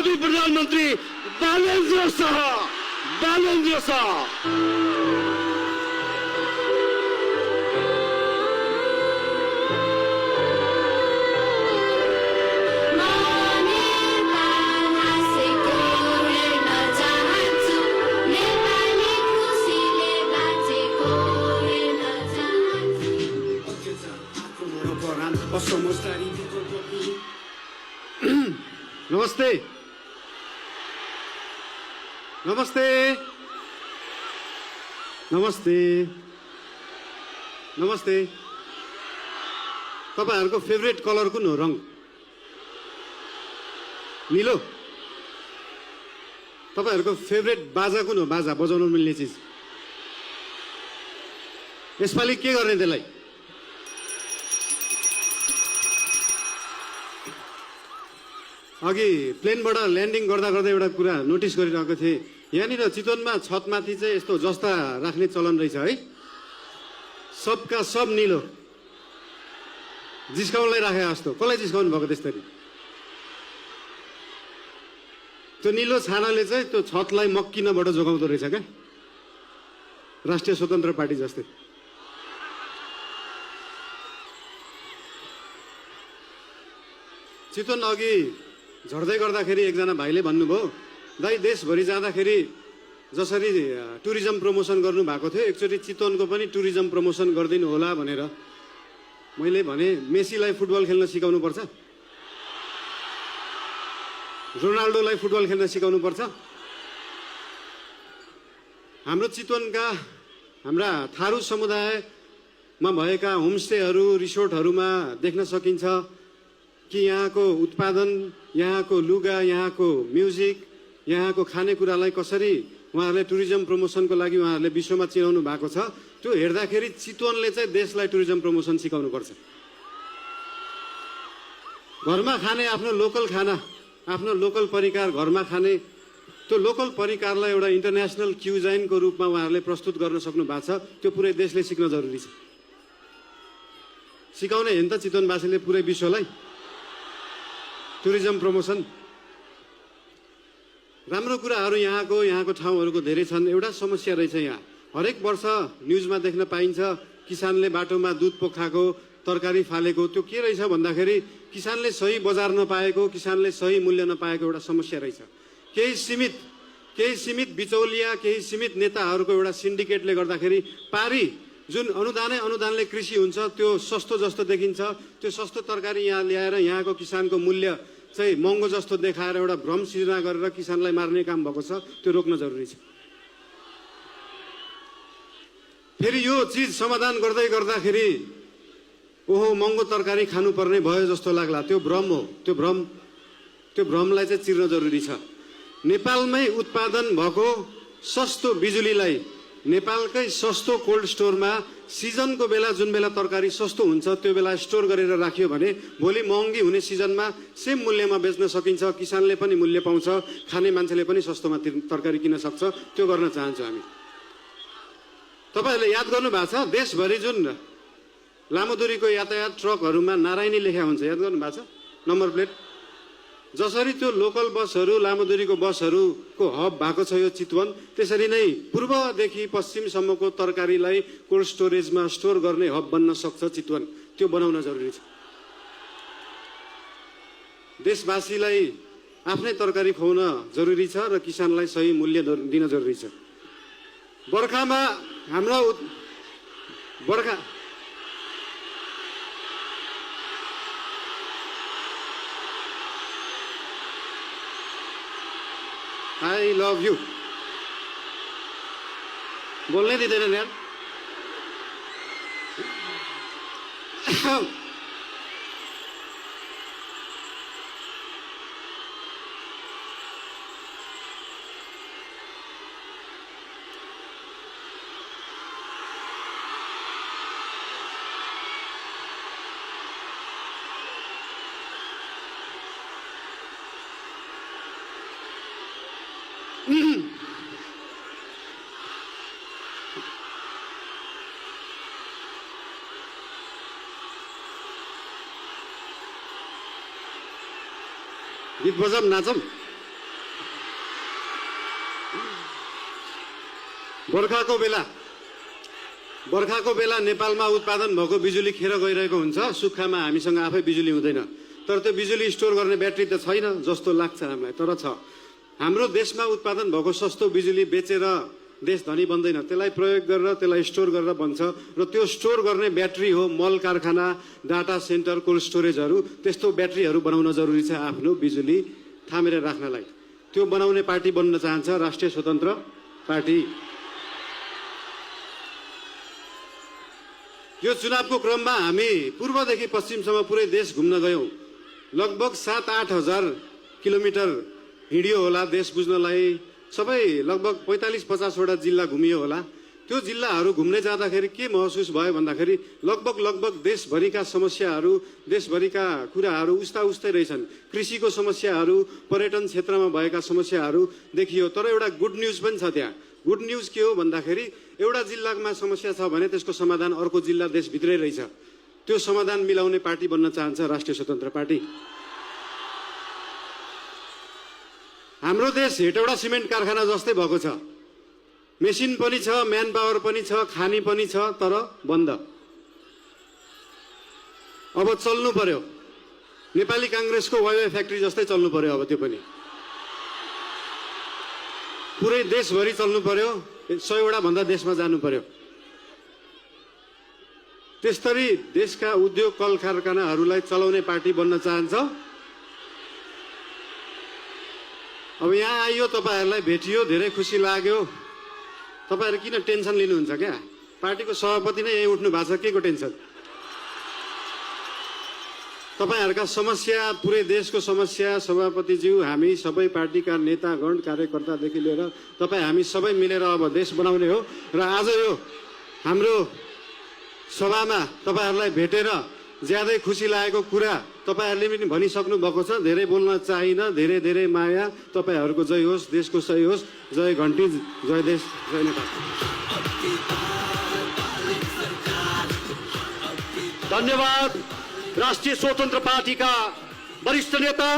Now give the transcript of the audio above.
भावी प्रधानमन्त्री बालेन्द्र शाह बालेन्द्र शाह नमस्ते नमस्ते नमस्ते नमस्ते तपाईहरुको फेभरेट कलर कुन हो रङ नीलो तपाईहरुको फेभरेट बाजा कुन हो बाजा बजाउन मिल्ने चीज यसपालि के गर्ने त्यसलाई अघि प्लेनबाट ल्यान्डिङ गर्दा गर्दा एउटा कुरा नोटिस गरिरहेको थिएँ यहाँनिर चितवनमा छतमाथि चाहिँ यस्तो जस्ता राख्ने चलन रहेछ है सबका सब नीलो जिस्काउनलाई राखे जस्तो कसलाई जिस्काउनु भएको त्यसरी त्यो नीलो छानाले चाहिँ त्यो छतलाई मक्किनबाट जोगाउँदो रहेछ क्या राष्ट्रिय स्वतन्त्र पार्टी जस्तै चितवन अघि झर्दै गर्दाखेरि एकजना भाइले भन्नुभयो दाइ देशभरि जाँदाखेरि जसरी टुरिज्म प्रमोसन गर्नु भएको थियो एकचोटि चितवनको पनि टुरिज्म प्रमोसन गरिदिनु होला भनेर मैले भने मेसीलाई फुटबल खेल्न सिकाउनु पर्छ रोनाल्डोलाई फुटबल खेल्न सिकाउनु पर्छ हाम्रो चितवनका हाम्रा थारू समुदायमा भएका होमस्टेहरू रिसोर्टहरूमा देख्न सकिन्छ कि यहाँको उत्पादन यहाँको लुगा यहाँको म्युजिक यहाँको खानेकुरालाई कसरी उहाँहरूले टुरिज्म प्रमोसनको लागि उहाँहरूले विश्वमा चिनाउनु भएको छ त्यो हेर्दाखेरि चितवनले चाहिँ देशलाई टुरिज्म प्रमोसन सिकाउनु पर्छ घरमा खाने आफ्नो लोकल खाना आफ्नो लोकल परिकार घरमा खाने त्यो लोकल परिकारलाई एउटा इन्टरनेसनल क्युजाइनको रूपमा उहाँहरूले प्रस्तुत गर्न सक्नु भएको छ त्यो पुरै देशले सिक्न जरुरी छ सिकाउने हेन त चितवनवासीले पुरै विश्वलाई टुरिज्म प्रमोसन राम्रो कुराहरू यहाँको ठाउँहरूको धेरै छन् एउटा समस्या रहेछ यहाँ हरेक वर्ष न्युजमा देख्न पाइन्छ किसानले बाटोमा दुध पोखाएको तरकारी फालेको त्यो के रहेछ भन्दाखेरि किसानले सही बजार नपाएको किसानले सही मूल्य नपाएको एउटा समस्या रहेछ केही सीमित बिचौलिया केही सीमित नेताहरूको एउटा सिन्डिकेटले गर्दाखेरि पारी जुन अनुदानले कृषि हुन्छ त्यो सस्तो जस्तो देखिन्छ त्यो सस्तो तरकारी यहाँ ल्याएर यहाँको किसानको मूल्य चाहिँ महँगो जस्तो देखाएर एउटा भ्रम सृजना गरेर किसानलाई मार्ने काम भएको छ त्यो रोक्न जरुरी छ फेरि यो चीज समाधान गर्दै गर्दाखेरि ओहो महँगो तरकारी खानुपर्ने भयो जस्तो लाग्ला त्यो भ्रम हो त्यो भ्रमलाई चाहिँ चिर्न जरुरी छ नेपालमै उत्पादन भएको सस्तो बिजुलीलाई नेपालकै सस्तो कोल्ड स्टोरमा सिजनको बेला जुन बेला तरकारी सस्तो हुन्छ त्यो बेला स्टोर गरेर राखियो भने भोलि महँगी हुने सिजनमा सेम मूल्यमा बेच्न सकिन्छ किसानले पनि मूल्य पाउँछ खाने मान्छेले पनि सस्तोमा तरकारी किन्न सक्छ त्यो गर्न चाहन्छु हामी तपाईहरुले याद गर्नु भएको छ देशभरि जुन लामो दूरीको यातायात ट्रकहरुमा नारायणी लेखा हुन्छ याद गर्नु भएको छ नम्बर प्लेट जसरी त्यो लोकल बसहरू लामो दूरीको बसहरूको हब भएको छ यो चितवन त्यसरी नै पूर्वदेखि पश्चिमसम्मको तरकारीलाई कोल्ड स्टोरेजमा स्टोर गर्ने हब बन्न सक्छ चितवन त्यो बनाउन जरुरी छ देशवासीलाई आफ्नै तरकारी खुवाउन जरुरी छ र किसानलाई सही मूल्य दिन जरुरी छ बर्खामा हाम्रो बर्खा I love you. बोलने दीजिए ना यार गीत बजाम नाचम बर्खाको बेला नेपालमा उत्पादन भएको बिजुली खेर गइरहेको हुन्छ, सुक्खामा हामीसँग आफै बिजुली हुँदैन। तर त्यो बिजुली स्टोर गर्ने ब्याट्री त छैन जस्तो लाग्छ हामीलाई, तर छ। हाम्रो देशमा उत्पादन भएको सस्तो बिजुली बेचेर देश धनी बन्दैन, त्यसलाई प्रयोग गरेर त्यसलाई स्टोर गरेर बन्छ, र त्यो स्टोर गर्ने ब्याट्री हो मल कारखाना, डाटा सेन्टर, कोल्ड स्टोरेजहरू। त्यस्तो ब्याट्रीहरू बनाउन जरुरी छ आफ्नो बिजुली थामेर राख्नलाई। त्यो बनाउने पार्टी बन्न चाहन्छ राष्ट्रिय स्वतन्त्र पार्टी। यो चुनावको क्रममा हामी पूर्वदेखि पश्चिमसम्म पुरै देश घुम्न गयौं। लगभग 7-8 हजार किलोमिटर हिँडियो होला देश बुझ्नलाई। सबै लगभग 45-50 वटा जिल्ला घुमियो होला। त्यो जिल्लाहरू घुम्ने जाँदाखेरि के महसुस भयो भन्दाखेरि लगभग देशभरिका समस्याहरू, देशभरिका कुराहरू उस्तै रहेछन्। कृषिको समस्याहरू, पर्यटन क्षेत्रमा भएका समस्याहरू देखियो। तर एउटा गुड न्युज पनि छ त्यहाँ। गुड न्युज के हो भन्दाखेरि एउटा जिल्लामा समस्या छ भने त्यसको समाधान अर्को जिल्ला देशभित्रै रहेछ। त्यो समाधान मिलाउने पार्टी बन्न चाहन्छ राष्ट्रिय स्वतन्त्र पार्टी। हाम्रो देश हेटौडा सिमेन्ट कारखाना जस्तै भएको छ। मेसिन पनि छ, म्यान पावर पनि छ, खानी पनि छ, तर बन्द। अब चल्नु पर्यो। नेपाली कांग्रेसको वाइवाई फ्याक्ट्री जस्तै चल्नु पर्यो अब त्यो पनि। पुरै देशभरि चल्नु पर्यो, 100 वटा भन्दा देशमा जानु पर्यो। त्यसरी देशका उद्योग कल कारखानाहरूलाई चलाउने पार्टी बन्न चाहन्छ। अब यहाँ आइयो, तपाईहरुलाई भेटियो, धेरै खुसी लाग्यो। तपाईहरु किन टेन्सन लिनुहुन्छ क्या? पार्टीको सभापति नै यही उठ्नु भएको छ, केको टेन्सन? तपाईहरुका समस्या, पुरै देशको समस्या सभापतिज्यू, हामी सबै पार्टीका नेतागण, कार्यकर्तादेखि लिएर तपाई हामी सबै मिलेर अब देश बनाउने हो। र आज यो हाम्रो सभामा तपाईहरुलाई भेटेर ज्यादै खुसी लागेको कुरा तपाईहरुले पनि भनिसक्नु भएको छ। धेरै बोल्न चाहिन। धेरै माया। तपाईहरुको जय होस्, देशको सही होस्। जय घण्टी, जय देश, जय नेपाल। धन्यवाद। राष्ट्रिय स्वतन्त्र पार्टीका वरिष्ठ नेता